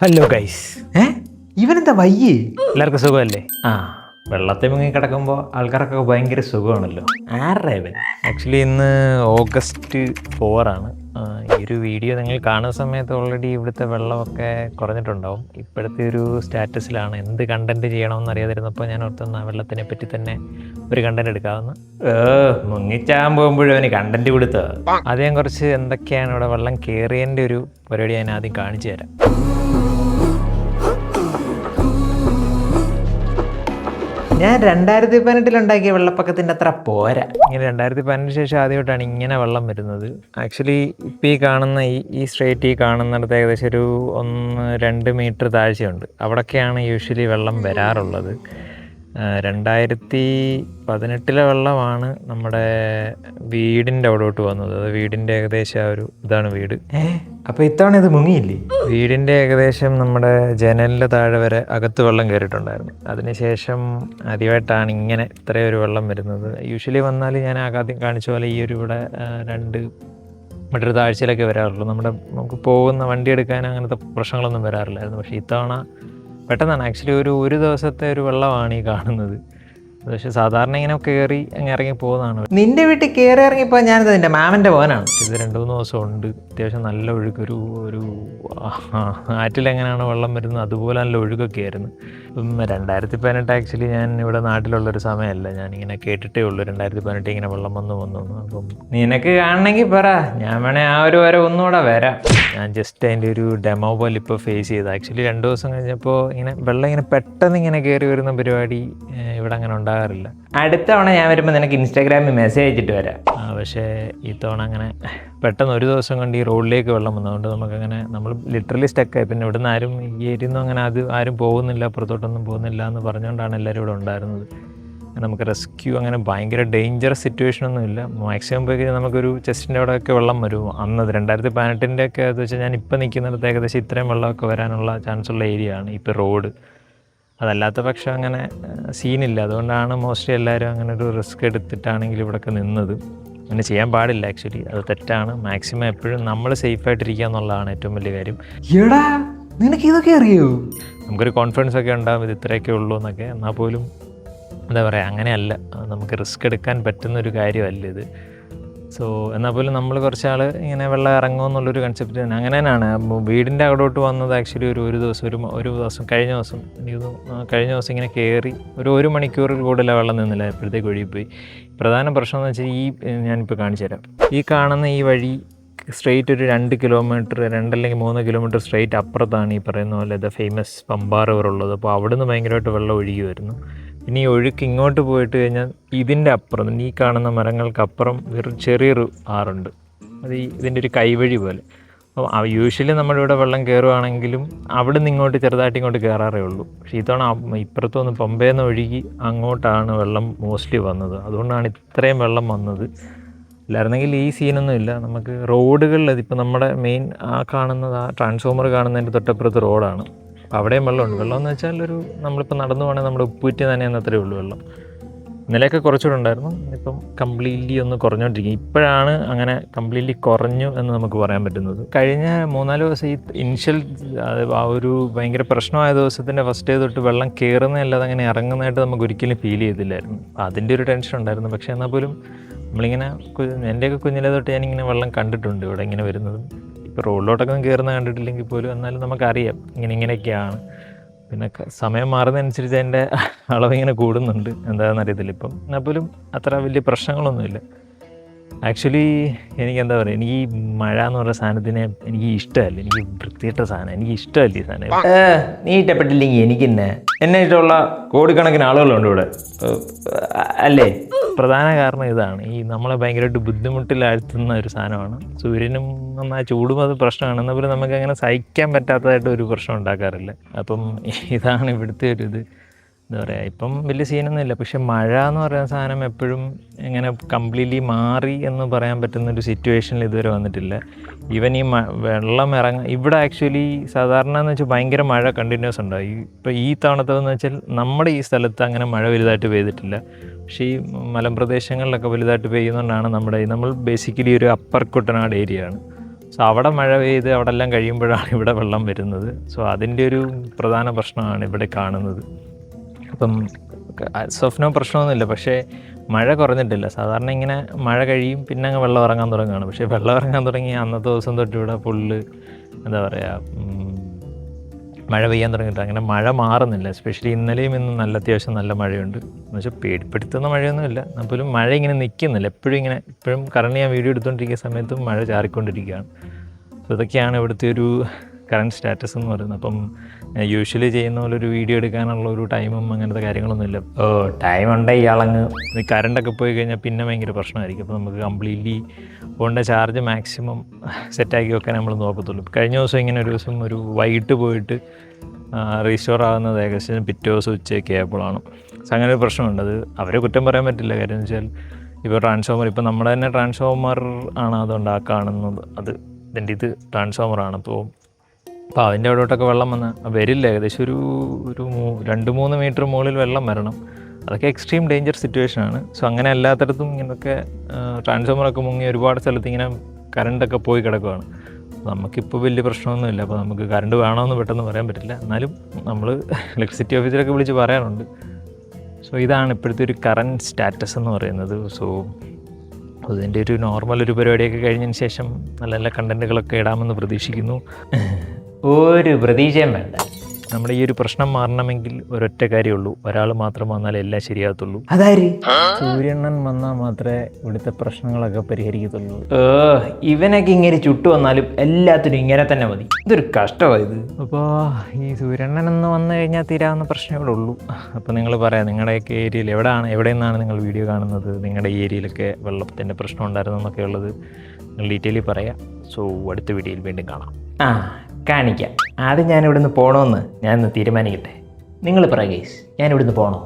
Hello guys. ഇവനെന്താ വയ്യേ? എല്ലാവർക്കും സുഖമല്ലേ? വെള്ളത്തിൽ മുങ്ങി കിടക്കുമ്പോൾ ആൾക്കാർക്കൊക്കെ ഭയങ്കര സുഖമാണല്ലോ. ആരുടെ ഇവൻ? ആക്ച്വലി ഇന്ന് August 4 ആണ്. ഈ ഒരു വീഡിയോ നിങ്ങൾ കാണുന്ന സമയത്ത് ഓൾറെഡി ഇവിടുത്തെ വെള്ളമൊക്കെ കുറഞ്ഞിട്ടുണ്ടാവും. ഇപ്പോഴത്തെ ഒരു സ്റ്റാറ്റസിലാണ്. എന്ത് കണ്ടന്റ് ചെയ്യണമെന്ന് അറിയാതിരുന്നപ്പോൾ ഞാൻ ഓർത്തുന്ന വെള്ളത്തിനെ പറ്റി തന്നെ ഒരു കണ്ടന്റ് എടുക്കാമെന്ന്. മുങ്ങിച്ചാൻ പോകുമ്പോഴും അവന് കണ്ടന്റ് കൊടുത്തോ? ആദ്യം കുറച്ച് എന്തൊക്കെയാണ് ഇവിടെ വെള്ളം കയറിയതിൻ്റെ ഒരു പരിപാടി ഞാൻ ആദ്യം കാണിച്ചു തരാം. ഞാൻ 2018 ഉണ്ടാക്കിയ വെള്ളപ്പൊക്കത്തിൻ്റെ അത്ര പോരാ. ഇങ്ങനെ 2018 ശേഷം ആദ്യമായിട്ടാണ് ഇങ്ങനെ വെള്ളം വരുന്നത്. ആക്ച്വലി ഇപ്പോൾ ഈ കാണുന്ന ഈ സ്ട്രേറ്റ് ഈ കാണുന്നിടത്ത് ഏകദേശം ഒരു 1-2 മീറ്റർ താഴ്ചയുണ്ട്. അവിടൊക്കെയാണ് യൂഷ്വലി വെള്ളം വരാറുള്ളത്. 2018 വെള്ളമാണ് നമ്മുടെ വീടിൻ്റെ അവിടോട്ട് വന്നത്. അത് വീടിൻ്റെ ഏകദേശം ഇതാണ് വീട്. അപ്പോൾ ഇത്തവണ ഇത് മുങ്ങിയില്ലേ? വീടിൻ്റെ ഏകദേശം നമ്മുടെ ജനലിൻ്റെ താഴെ വരെ അകത്ത് വെള്ളം കയറിയിട്ടുണ്ടായിരുന്നു. അതിനുശേഷം ആദ്യമായിട്ടാണ് ഇങ്ങനെ ഇത്രയും ഒരു വെള്ളം വരുന്നത്. യൂഷ്വലി വന്നാൽ ഞാൻ ആദ്യം കാണിച്ച പോലെ ഈ ഒരു ഇവിടെ 2 മീറ്റർ താഴ്ചയിലൊക്കെ വരാറുള്ളൂ. നമുക്ക് പോകുന്ന വണ്ടി എടുക്കാൻ അങ്ങനത്തെ പ്രശ്നങ്ങളൊന്നും വരാറില്ലായിരുന്നു. പക്ഷേ ഇത്തവണ പെട്ടെന്നാണ്. ആക്ച്വലി ഒരു ദിവസത്തെ ഒരു വെള്ളമാണ് ഈ കാണുന്നത്. പക്ഷേ സാധാരണ ഇങ്ങനെ കയറി അങ്ങ് ഇറങ്ങി പോകുന്നതാണ്. നിന്റെ വീട്ടിൽ കയറി ഇറങ്ങിയപ്പോൾ ഞാനിത് എൻ്റെ മാമൻ്റെ മോനാണ്. ഇത് 2-3 ദിവസം ഉണ്ട്. അത്യാവശ്യം നല്ല ഒഴുക്ക്. ഒരു ആറ്റിലെങ്ങനെയാണ് വെള്ളം വരുന്നത് അതുപോലെ നല്ല ഒഴുക്കൊക്കെ ആയിരുന്നു. ഇപ്പം 2018 ആക്ച്വലി ഞാൻ ഇവിടെ നാട്ടിലുള്ളൊരു സമയമല്ല. ഞാനിങ്ങനെ കേട്ടിട്ടേ ഉള്ളൂ 2018 ഇങ്ങനെ വെള്ളം വന്നു. അപ്പം നിനക്ക് കാണണമെങ്കിൽ പറ, ഞാൻ വേണേൽ ആ ഒരു വരെ ഒന്നുകൂടെ വരാം. ഞാൻ ജസ്റ്റ് അതിൻ്റെ ഒരു ഡെമോ പോലെ ഇപ്പോൾ ഫേസ് ചെയ്ത്. ആക്ച്വലി 2 ദിവസം കഴിഞ്ഞപ്പോൾ ഇങ്ങനെ വെള്ളം ഇങ്ങനെ പെട്ടെന്ന് ഇങ്ങനെ കയറി വരുന്ന പരിപാടി ഇവിടെ അങ്ങനെ ഉണ്ടാകാറില്ല. അടുത്ത തവണ ഞാൻ വരുമ്പോൾ നിനക്ക് ഇൻസ്റ്റാഗ്രാമിൽ മെസ്സേജ് അയച്ചിട്ട് വരാം. പക്ഷേ ഈ തവണ അങ്ങനെ പെട്ടെന്ന് ഒരു ദിവസം കൊണ്ട് ഈ റോഡിലേക്ക് വെള്ളം വന്നതുകൊണ്ട് നമുക്കങ്ങനെ നമ്മൾ ലിറ്ററലി സ്റ്റക്കായി. പിന്നെ ഇവിടുന്ന് ആരും ഈ ഏരിയൊന്നും അങ്ങനെ ആരും പോകുന്നില്ല, പുറത്തോട്ടൊന്നും പോകുന്നില്ല എന്ന് പറഞ്ഞുകൊണ്ടാണ് എല്ലാവരും ഇവിടെ ഉണ്ടായിരുന്നത്. നമുക്ക് റെസ്ക്യൂ അങ്ങനെ ഭയങ്കര ഡേഞ്ചറസ് സിറ്റുവേഷനൊന്നും ഇല്ല. മാക്സിമം പോയി കഴിഞ്ഞാൽ നമുക്കൊരു ചെസ്റ്റിൻ്റെ അവിടെയൊക്കെ വെള്ളം വരും. അന്നത് 2018 ഒക്കെ അത് വെച്ചാൽ ഞാൻ ഇപ്പോൾ നിൽക്കുന്നിടത്ത് ഏകദേശം ഇത്രയും വെള്ളമൊക്കെ വരാനുള്ള ചാൻസുള്ള ഏരിയ ആണ് ഇപ്പോൾ റോഡ്. അതല്ലാത്ത പക്ഷം അങ്ങനെ സീനില്ല. അതുകൊണ്ടാണ് മോസ്റ്റ്ലി എല്ലാവരും അങ്ങനെ ഒരു റിസ്ക് എടുത്തിട്ടാണെങ്കിൽ ഇവിടെയൊക്കെ നിന്നത്. അങ്ങനെ ചെയ്യാൻ പാടില്ല. ആക്ച്വലി അത് തെറ്റാണ്. മാക്സിമം എപ്പോഴും നമ്മൾ സേഫായിട്ടിരിക്കുക എന്നുള്ളതാണ് ഏറ്റവും വലിയ കാര്യം. എടാ, നിനക്ക് ഇതൊക്കെ അറിയോ? നമുക്കൊരു കോൺഫിഡൻസ് ഒക്കെ ഉണ്ടാകും ഇത് ഇത്രയൊക്കെ ഉള്ളൂ എന്നൊക്കെ. എന്നാൽ പോലും എന്താ പറയുക, അങ്ങനെയല്ല. നമുക്ക് റിസ്ക് എടുക്കാൻ പറ്റുന്നൊരു കാര്യമല്ല ഇത്. സോ എന്നാൽ പോലും നമ്മൾ കുറച്ചാൾ ഇങ്ങനെ വെള്ളം ഇറങ്ങുമെന്നുള്ളൊരു കൺസെപ്റ്റ് തന്നെ അങ്ങനെ തന്നെയാണ് വീടിൻ്റെ അവിടോട്ട് വന്നത്. ആക്ച്വലി ഒരു ദിവസം കഴിഞ്ഞ ദിവസം ഇങ്ങനെ കയറി ഒരു മണിക്കൂറിൽ കൂടുതൽ വെള്ളം നിന്നില്ല. എപ്പോഴത്തേക്ക് ഒഴുകിപ്പോയി. പ്രധാന പ്രശ്നം എന്ന് വെച്ചാൽ ഞാനിപ്പോൾ കാണിച്ചു തരാം. ഈ കാണുന്ന ഈ വഴി സ്ട്രെയിറ്റ് ഒരു 2 കിലോമീറ്റർ 2 അല്ലെങ്കിൽ 3 കിലോമീറ്റർ സ്ട്രെയിറ്റ് അപ്പുറത്താണ് ഈ പറയുന്ന പോലെ ഫേമസ് പമ്പാർ റിവർ ഉള്ളത്. അപ്പോൾ അവിടുന്ന് ഭയങ്കരമായിട്ട് വെള്ളം ഒഴുകി വരുന്നു. ഇനി ഈ ഒഴുക്ക് ഇങ്ങോട്ട് പോയിട്ട് കഴിഞ്ഞാൽ ഇതിൻ്റെ അപ്പുറം, ഈ കാണുന്ന മരങ്ങൾക്കപ്പുറം ചെറിയൊരു ആറുണ്ട്. അത് ഇതിൻ്റെ ഒരു കൈവഴി പോലെ. അപ്പോൾ യൂഷ്വലി നമ്മുടെ ഇവിടെ വെള്ളം കയറുവാണെങ്കിലും അവിടെ നിന്ന് ഇങ്ങോട്ട് ചെറുതായിട്ട് ഇങ്ങോട്ട് കയറാറേ ഉള്ളൂ. പക്ഷേ ഇത്തവണ ഇപ്പുറത്തുനിന്ന് പമ്പേന്ന് ഒഴുകി അങ്ങോട്ടാണ് വെള്ളം മോസ്റ്റ്ലി വന്നത്. അതുകൊണ്ടാണ് ഇത്രയും വെള്ളം വന്നത്. ഇല്ലായിരുന്നെങ്കിൽ ഈ സീനൊന്നും ഇല്ല. നമുക്ക് റോഡുകളിൽ ഇപ്പോൾ നമ്മുടെ മെയിൻ കാണുന്നത് ട്രാൻസ്ഫോമർ കാണുന്നതിൻ്റെ തൊട്ടപ്പുറത്ത് റോഡാണ്. അപ്പോൾ അവിടെയും വെള്ളമുണ്ട്. വെള്ളമെന്ന് വെച്ചാൽ നമ്മളിപ്പോൾ നടന്നു പോകണമെങ്കിൽ നമ്മുടെ ഉപ്പൂറ്റി നനയുന്ന അത്രയേ ഉള്ളൂ വെള്ളം. ഇന്നലെയൊക്കെ കുറച്ചുകൂടെ ഉണ്ടായിരുന്നു. ഇപ്പം കംപ്ലീറ്റ്ലി ഒന്ന് കുറഞ്ഞുകൊണ്ടിരിക്കും. ഇപ്പോഴാണ് അങ്ങനെ കംപ്ലീറ്റ്ലി കുറഞ്ഞു എന്ന് നമുക്ക് പറയാൻ പറ്റുന്നത്. കഴിഞ്ഞ 3-4 ദിവസം ഈ ഇനിഷ്യൽ ആ ഒരു ഭയങ്കര പ്രശ്നമായ ദിവസത്തിൻ്റെ ഫസ്റ്റ് ഡേ തൊട്ട് വെള്ളം കയറുന്നതല്ലാതെ അങ്ങനെ ഇറങ്ങുന്നതായിട്ട് നമുക്ക് ഒരിക്കലും ഫീൽ ചെയ്തില്ലായിരുന്നു. അതിൻ്റെ ഒരു ടെൻഷൻ ഉണ്ടായിരുന്നു. പക്ഷേ എന്നാൽ പോലും നമ്മളിങ്ങനെ എൻ്റെയൊക്കെ കുഞ്ഞിലെ തൊട്ട് ഞാനിങ്ങനെ വെള്ളം കണ്ടിട്ടുണ്ട് ഇവിടെ ഇങ്ങനെ വരുന്നതും. ഇപ്പോൾ റോഡിലോട്ടൊക്കെ കയറുന്ന കണ്ടിട്ടില്ലെങ്കിൽ പോലും എന്നാലും നമുക്കറിയാം ഇങ്ങനെയൊക്കെയാണ്. പിന്നെ സമയം മാറുന്നതനുസരിച്ച് അതിൻ്റെ അളവിങ്ങനെ കൂടുന്നുണ്ട്. എന്താണെന്ന് അറിയത്തില്ല ഇപ്പം. എന്നാൽ പോലും അത്ര വലിയ പ്രശ്നങ്ങളൊന്നുമില്ല. ആക്ച്വലി എനിക്ക് എന്താ പറയുക, എനിക്ക് ഈ മഴ എന്ന് പറയുന്ന സാധനത്തിനെ എനിക്ക് ഇഷ്ടമല്ല. എനിക്ക് വൃത്തിയിട്ട സാധനം എനിക്ക് ഇഷ്ടമല്ല ഈ സാധനം. നീ ഇഷ്ടപ്പെട്ടില്ലെങ്കിൽ എനിക്ക് എന്നെ ഇഷ്ടമുള്ള കോടിക്കണക്കിന് ആളുകളുണ്ട് ഇവിടെ, അല്ലേ? പ്രധാന കാരണം ഇതാണ്. നമ്മളെ ഭയങ്കരമായിട്ട് ബുദ്ധിമുട്ടിലാഴ്ത്തുന്ന ഒരു സാധനമാണ്. സൂര്യനും നന്നായി ചൂടും അത് പ്രശ്നമാണ്. എന്നാൽ പോലും നമുക്ക് അങ്ങനെ സഹിക്കാൻ പറ്റാത്തതായിട്ട് ഒരു പ്രശ്നം ഉണ്ടാക്കാറില്ല. അപ്പം ഇതാണ് ഇവിടുത്തെ ഒരു എന്താ പറയുക, ഇപ്പം വലിയ സീനൊന്നും ഇല്ല. പക്ഷെ മഴ എന്ന് പറയുന്ന സാധനം എപ്പോഴും ഇങ്ങനെ കംപ്ലീറ്റ്ലി മാറി എന്ന് പറയാൻ പറ്റുന്നൊരു സിറ്റുവേഷനിൽ ഇതുവരെ വന്നിട്ടില്ല. ഈവൻ ഈ വെള്ളം ഇവിടെ ആക്ച്വലി സാധാരണ എന്ന് വെച്ചാൽ ഭയങ്കര മഴ കണ്ടിന്യൂസ് ഉണ്ടായി. ഇപ്പോൾ ഈ തവണത്തെന്ന് വെച്ചാൽ നമ്മുടെ ഈ സ്ഥലത്ത് അങ്ങനെ മഴ വലുതായിട്ട് പെയ്തിട്ടില്ല. പക്ഷേ ഈ മലമ്പ്രദേശങ്ങളിലൊക്കെ വലുതായിട്ട് പെയ്യുന്നതുകൊണ്ടാണ് നമ്മൾ ബേസിക്കലി ഒരു അപ്പർ കുട്ടനാട് ഏരിയ ആണ്. സോ സോ അവിടെ മഴ പെയ്ത് അവിടെ എല്ലാം കഴിയുമ്പോഴാണ് ഇവിടെ വെള്ളം വരുന്നത്. സോ അതിൻ്റെ ഒരു പ്രധാന പ്രശ്നമാണ് ഇവിടെ കാണുന്നത്. അപ്പം സ്വപ്നം പ്രശ്നമൊന്നുമില്ല, പക്ഷേ മഴ കുറഞ്ഞിട്ടില്ല. സാധാരണ ഇങ്ങനെ മഴ കഴിയും പിന്നെ അങ്ങ് വെള്ളം ഇറങ്ങാൻ തുടങ്ങുകയാണ്. പക്ഷേ വെള്ളം ഇറങ്ങാൻ തുടങ്ങി അന്നത്തെ ദിവസം തൊട്ട് ഇവിടെ ഫുള്ള് എന്താ പറയുക, മഴ പെയ്യാൻ തുടങ്ങിയിട്ട് അങ്ങനെ മഴ മാറുന്നില്ല. എസ്പെഷ്യലി ഇന്നലെയും ഇന്നും അത്യാവശ്യം നല്ല മഴയുണ്ട്. എന്ന് വെച്ചാൽ പേടിപ്പെടുത്തുന്ന മഴയൊന്നുമില്ല, പോലും മഴ ഇങ്ങനെ നിൽക്കുന്നില്ല. ഇപ്പോഴും കറണ്ട് ഞാൻ വീഡിയോ എടുത്തുകൊണ്ടിരിക്കുന്ന സമയത്തും മഴ ചാറിക്കൊണ്ടിരിക്കുകയാണ്. സോ ഇതൊക്കെയാണ് ഇവിടുത്തെ ഒരു കറണ്ട് സ്റ്റാറ്റസ് എന്ന് പറയുന്നത്. അപ്പം യൂഷ്വലി ചെയ്യുന്ന പോലെ ഒരു വീഡിയോ എടുക്കാനുള്ള ഒരു ടൈമും അങ്ങനത്തെ കാര്യങ്ങളൊന്നുമില്ല. ടൈം ഉണ്ട് ഇയാളങ്ങ്. ഈ കറണ്ടൊക്കെ പോയി കഴിഞ്ഞാൽ പിന്നെ ഭയങ്കര പ്രശ്നമായിരിക്കും. അപ്പോൾ നമുക്ക് കംപ്ലീറ്റ്ലി ഫോണിൻ്റെ ചാർജ് മാക്സിമം സെറ്റാക്കി വെക്കാൻ നമ്മൾ നോക്കത്തുള്ളൂ. കഴിഞ്ഞ ദിവസം ഇങ്ങനെ ഒരു ദിവസം ഒരു വൈകിട്ട് പോയിട്ട് റീസ്റ്റോർ ആകുന്നത് ഏകദേശം പിറ്റേ ദിവസം ഉച്ചയൊക്കെ ആയപ്പോഴാണ്. സോ അങ്ങനെ ഒരു പ്രശ്നമുണ്ട്. അത് അവരെ കുറ്റം പറയാൻ പറ്റില്ല. കാര്യം എന്ന് വെച്ചാൽ ഇപ്പോൾ ട്രാൻസ്ഫോമർ, ഇപ്പോൾ നമ്മുടെ തന്നെ ട്രാൻസ്ഫോമർ ആണ് അതുകൊണ്ട് ആ കാണുന്നത്. ഇതിൻ്റെ ഇത് ട്രാൻസ്ഫോമറാണ്. അപ്പോൾ അതിൻ്റെ അവിടോട്ടൊക്കെ വെള്ളം വരില്ല. ഏകദേശം ഒരു 2-3 മീറ്റർ മുകളിൽ വെള്ളം വരണം. അതൊക്കെ എക്സ്ട്രീം ഡേഞ്ചർ സിറ്റുവേഷനാണ്. സോ അങ്ങനെ എല്ലാത്തടത്തും ഇങ്ങനെയൊക്കെ ട്രാൻസ്ഫോമറൊക്കെ മുങ്ങി ഒരുപാട് സ്ഥലത്ത് ഇങ്ങനെ കറണ്ടൊക്കെ പോയി കിടക്കുകയാണ്. നമുക്കിപ്പോൾ വലിയ പ്രശ്നമൊന്നുമില്ല. അപ്പോൾ നമുക്ക് കറണ്ട് വേണമെന്ന് പെട്ടെന്ന് പറയാൻ പറ്റില്ല. എന്നാലും നമ്മൾ ഇലക്ട്രിസിറ്റി ഓഫീസിലൊക്കെ വിളിച്ച് പറയാറുണ്ട്. സോ ഇതാണ് ഇപ്പോഴത്തെ ഒരു കറണ്ട് സ്റ്റാറ്റസ് എന്ന് പറയുന്നത്. സോ അതിൻ്റെ ഒരു നോർമൽ ഒരു പരിപാടിയൊക്കെ കഴിഞ്ഞതിന് ശേഷം നല്ല നല്ല കണ്ടൻറ്റുകളൊക്കെ ഇടാമെന്ന് പ്രതീക്ഷിക്കുന്നു. ഒരു പ്രതീക്ഷയും വേണ്ട. നമ്മുടെ ഈ ഒരു പ്രശ്നം മാറണമെങ്കിൽ ഒരൊറ്റ കാര്യമുള്ളൂ, ഒരാൾ മാത്രം വന്നാലേ എല്ലാം ശരിയാകത്തുള്ളൂ. അതാര്? സൂര്യണ്ണൻ വന്നാൽ മാത്രമേ ഇവിടുത്തെ പ്രശ്നങ്ങളൊക്കെ പരിഹരിക്കത്തുള്ളൂ. ഇവനൊക്കെ ഇങ്ങനെ ചുട്ടു വന്നാലും എല്ലാത്തിനും ഇങ്ങനെ തന്നെ മതി. ഇതൊരു കഷ്ടമാണ് ഇത്. അപ്പോൾ ഈ സൂര്യണ്ണൻ എന്ന് വന്നു കഴിഞ്ഞാൽ തീരാവുന്ന പ്രശ്നങ്ങളേ ഉള്ളൂ. അപ്പോൾ നിങ്ങൾ പറയാം, നിങ്ങളുടെയൊക്കെ ഏരിയയിൽ എവിടെ നിന്നാണ് നിങ്ങൾ വീഡിയോ കാണുന്നത്, നിങ്ങളുടെ ഏരിയയിലൊക്കെ വെള്ളത്തിൻ്റെ പ്രശ്നം ഉണ്ടായിരുന്നു എന്നൊക്കെ ഉള്ളത് നിങ്ങൾ ഡീറ്റെയിലി പറയാം. സോ അടുത്ത വീഡിയോയിൽ വീണ്ടും കാണാം. കാണിക്കാം. ആദ്യം ഞാൻ ഇവിടുന്ന് പോകണമെന്ന് ഞാനൊന്ന് തീരുമാനിക്കട്ടെ. നിങ്ങൾ പറ ഗൈസ്, ഞാൻ ഇവിടുന്ന് പോകണോ?